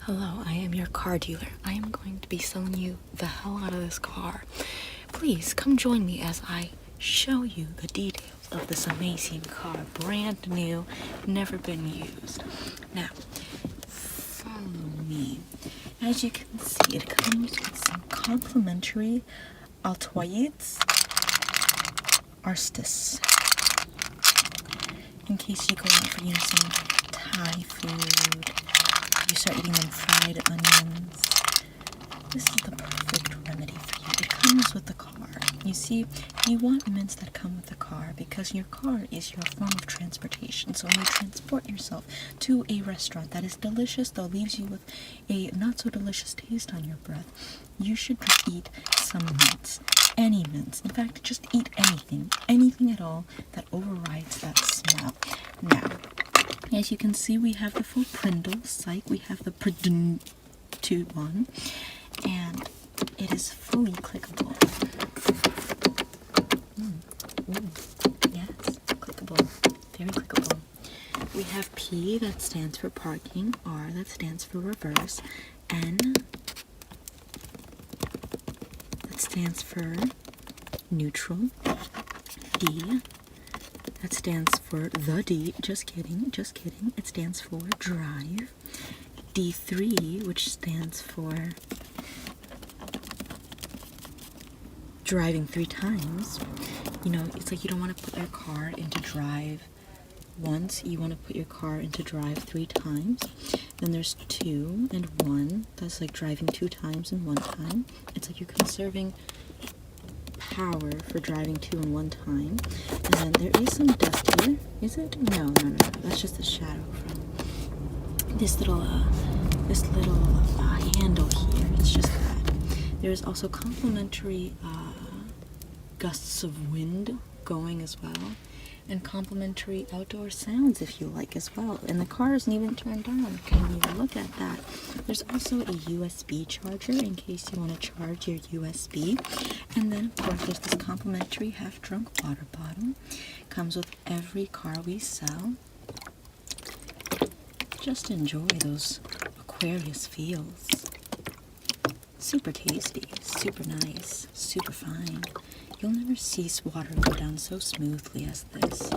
Hello, I am your car dealer. I am going to be selling you the hell out of this car. Please come join me as I show you the details of this amazing car. Brand new, never been used. Now, follow me. As you can see, it comes with some complimentary Altoids Arstis. In case you go out for, some Thai food, you start eating them fried onions. This is the perfect remedy for you. It comes with the car. You see, you want mints that come with the car because your car is your form of transportation. So when you transport yourself to a restaurant that is delicious, though leaves you with a not so delicious taste on your breath, you should eat some mints. Any mints. In fact, just eat anything at all that overrides that smell. Now, as you can see, we have the full Prindle psych. We have the Prindle 2-1, and it is fully clickable. Yes, clickable. Very clickable. We have P, that stands for parking, R, that stands for reverse, N, that stands for neutral, D, that stands for the D, just kidding, it stands for drive, D3, which stands for driving 3 times. It's like you don't want to put your car into drive once, you want to put your car into drive 3 times. Then there's 2 and 1, that's like driving 2 times and 1 time. It's like you're conserving power for driving 2 and 1 time. And then there is some dust here. Is it? No, that's just the shadow from this little handle here. It's just that. There's also complimentary gusts of wind going as well, and complimentary outdoor sounds if you like as well. And the car isn't even turned on. Can you look at that? There's also a USB charger in case you want to charge your USB. And then of course there's this complimentary half-drunk water bottle. Comes with every car we sell. Just enjoy those Aquarius feels. Super tasty, super nice, super fine. You'll never see water go down so smoothly as this.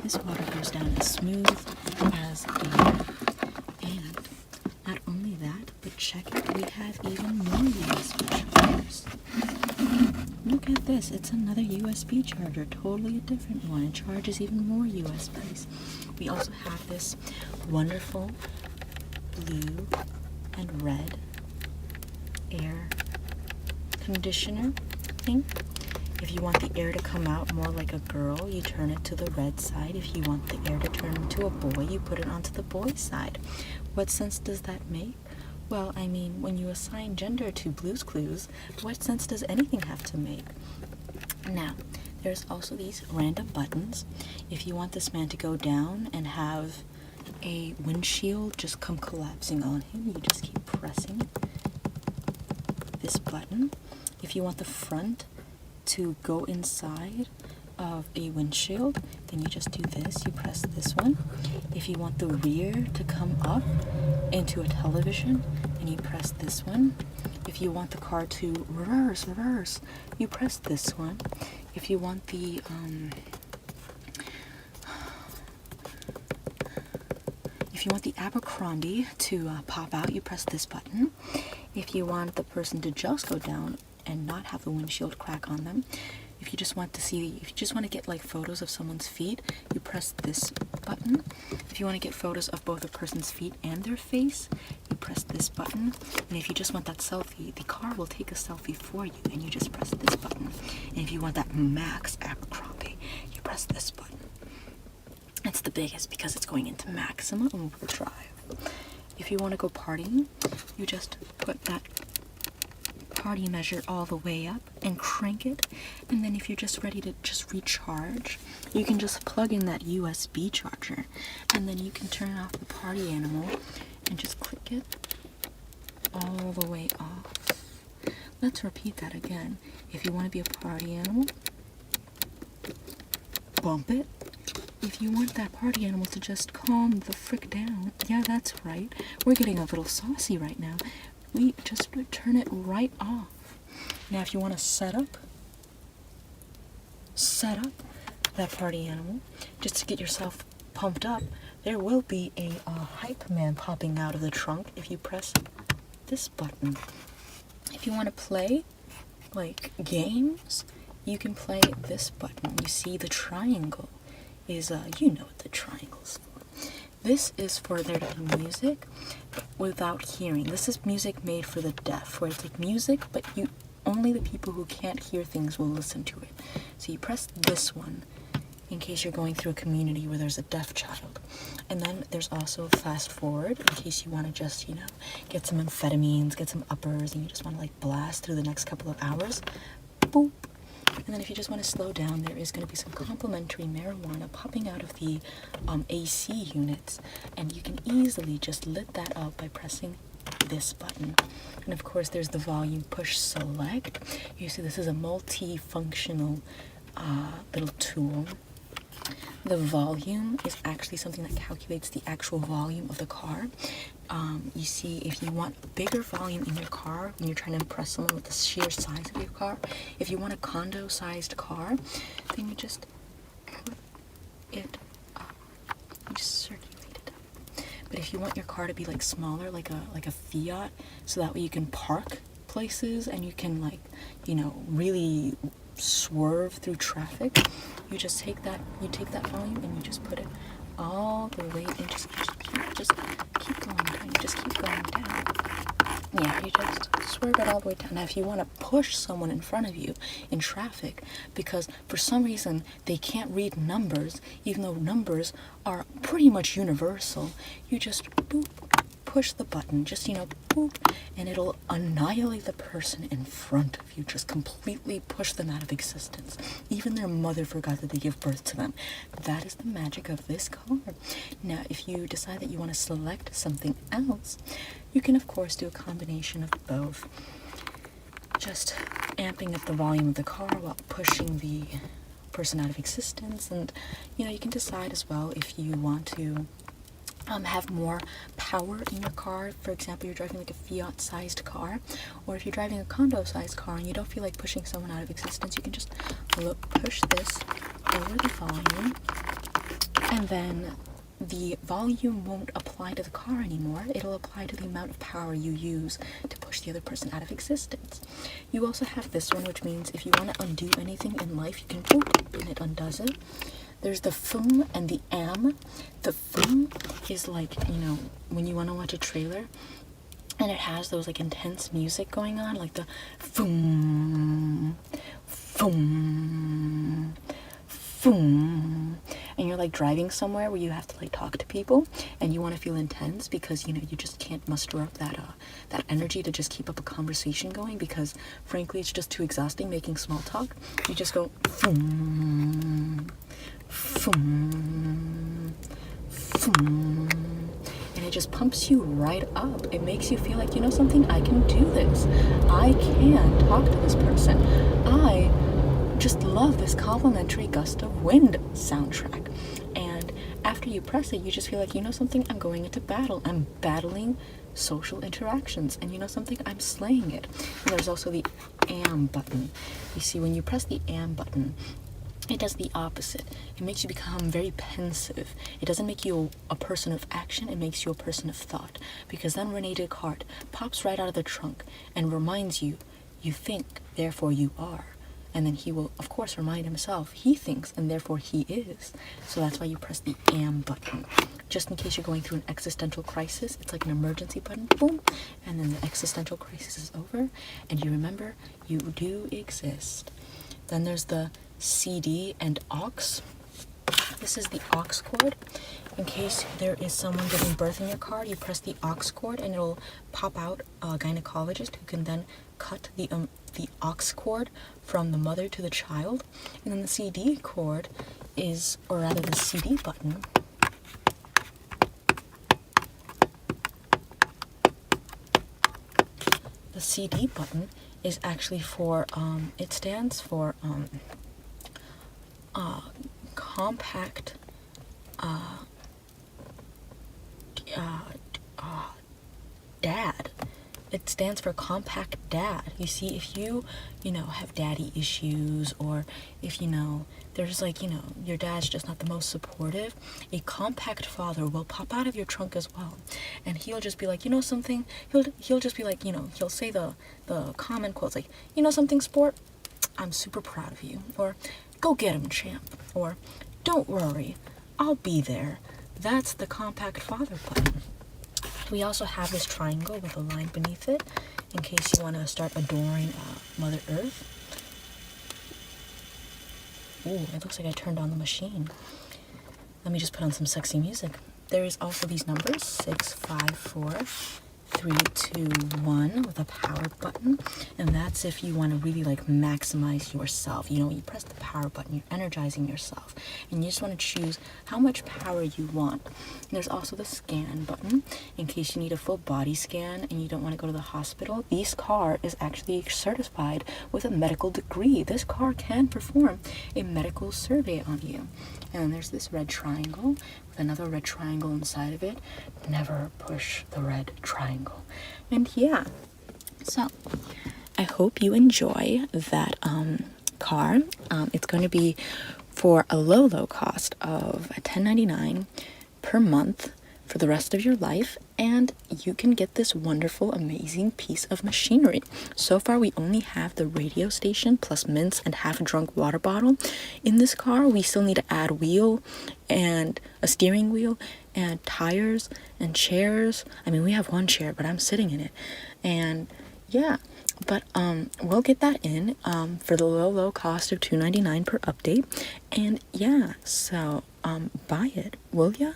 This water goes down as smooth as butter. And not only that, but check it, we have even more USB chargers. Look at this, it's another USB charger, totally a different one. It charges even more USBs. We also have this wonderful blue and red air conditioner thing. If you want the air to come out more like a girl, you turn it to the red side. If you want the air to turn into a boy, you put it onto the boy side. What sense does that make? Well, I mean, when you assign gender to Blue's Clues, what sense does anything have to make? Now, there's also these random buttons. If you want this man to go down and have a windshield just come collapsing on him, you just keep pressing this button. If you want the front to go inside of a windshield, then you just do this, you press this one. If you want the rear to come up into a television, then you press this one. If you want the car to reverse, you press this one. If you want the Abercrombie to pop out, you press this button. If you want the person to just go down and not have the windshield crack on them, if you just want to get like photos of someone's feet, you press this button. If you want to get photos of both a person's feet and their face, you press this button. And if you just want that selfie, the car will take a selfie for you, and you just press this button. And if you want that Max Abercrombie, you press this button. It's the biggest because it's going into maximum overdrive. If you want to go partying, you just put that party measure all the way up and crank it. And then if you're just ready to just recharge, you can just plug in that USB charger, and then you can turn off the party animal and just click it all the way off. Let's repeat that again. If you want to be a party animal, bump it, if you want that party animal to just calm the frick down, yeah, that's right, we're getting a little saucy right now. We just turn it right off. Now, if you want to set up that party animal, just to get yourself pumped up, there will be a hype man popping out of the trunk if you press this button. If you want to play, like, games, you can play this button. You see the triangle is, you know what the triangle's for. This is for there to be music without hearing. This is music made for the deaf, where it's like music, but only the people who can't hear things will listen to it. So you press this one in case you're going through a community where there's a deaf child. And then there's also fast forward in case you want to just, get some amphetamines, get some uppers, and you just want to like blast through the next couple of hours. Boop. And then if you just want to slow down, there is going to be some complimentary marijuana popping out of the AC units, and you can easily just lit that up by pressing this button. And of course there's the volume push select. You see this is a multi-functional little tool. The volume is actually something that calculates the actual volume of the car. You see, if you want bigger volume in your car when you're trying to impress someone with the sheer size of your car, if you want a condo-sized car, then you just put it up. You just circulate it up. But if you want your car to be like smaller, like a Fiat, so that way you can park places and you can really swerve through traffic, you just take that volume and you just put it all the way and just keep going down. You just keep going down. Yeah, you just swerve it all the way down. Now, if you want to push someone in front of you in traffic because for some reason they can't read numbers, even though numbers are pretty much universal, you just boop, push the button, just boop, and it'll annihilate the person in front of you. Just completely push them out of existence. Even their mother forgot that they gave birth to them. That is the magic of this car. Now, if you decide that you want to select something else, you can of course do a combination of both. Just amping up the volume of the car while pushing the person out of existence, and you can decide as well if you want to have more power in your car. For example, you're driving like a Fiat-sized car, or if you're driving a condo-sized car and you don't feel like pushing someone out of existence, you can just push this over the volume, and then the volume won't apply to the car anymore. It'll apply to the amount of power you use to push the other person out of existence. You also have this one, which means if you want to undo anything in life, you can boop, and it undoes it. There's the FUM and the AM. The FUM is like, when you want to watch a trailer and it has those like intense music going on, like the FUM, FUM, FUM. And you're like driving somewhere where you have to like talk to people and you want to feel intense because, you just can't muster up that energy to just keep up a conversation going because frankly, it's just too exhausting making small talk. You just go, FUM. Boom, boom, and it just pumps you right up. It makes you feel like, something, I can do this. I can talk to this person. I just love this complimentary Gust of Wind soundtrack. And after you press it, you just feel like, something, I'm going into battle. I'm battling social interactions. And something, I'm slaying it. And there's also the AM button. You see, when you press the AM button, it does the opposite. It makes you become very pensive. It doesn't make you a person of action, it makes you a person of thought. Because then Rene Descartes pops right out of the trunk and reminds you, you think, therefore you are. And then he will, of course, remind himself, he thinks, and therefore he is. So that's why you press the AM button. Just in case you're going through an existential crisis, it's like an emergency button, boom, and then the existential crisis is over, and you remember, you do exist. Then there's the CD and aux. This is the aux cord. In case there is someone giving birth in your car, you press the aux cord and it'll pop out a gynecologist who can then cut the aux cord from the mother to the child. And then the CD cord is, or rather the CD button, the CD button is actually for, it stands for compact dad. It stands for compact dad. You see, if you have daddy issues, or if there's your dad's just not the most supportive, a compact father will pop out of your trunk as well, and he'll just be like, something. He'll just be like, he'll say the common quotes like, something, sport, I'm super proud of you, or go get him, champ, or don't worry, I'll be there. That's the compact father button. We also have this triangle with a line beneath it in case you want to start adoring Mother Earth. Ooh, it looks like I turned on the machine. Let me just put on some sexy music. There is also these numbers, 6, 5, 4, 3, 2, 1 with a power button, and that's if you want to really maximize yourself. You press the power button, you're energizing yourself, and you just want to choose how much power you want. And there's also the scan button in case you need a full body scan and you don't want to go to the hospital. This car is actually certified with a medical degree. This car can perform a medical survey on you. And there's this red triangle with another red triangle inside of it. Never push the red triangle. And yeah, so I hope you enjoy that car. It's going to be for a low cost of $10.99 per month for the rest of your life, and you can get this wonderful, amazing piece of machinery. So far, we only have the radio station plus mints and half-drunk water bottle. In this car, we still need to add wheel and a steering wheel and tires and chairs. I mean, we have one chair, but I'm sitting in it. And yeah, but we'll get that in for the low cost of $2.99 per update. And yeah, so buy it, will ya?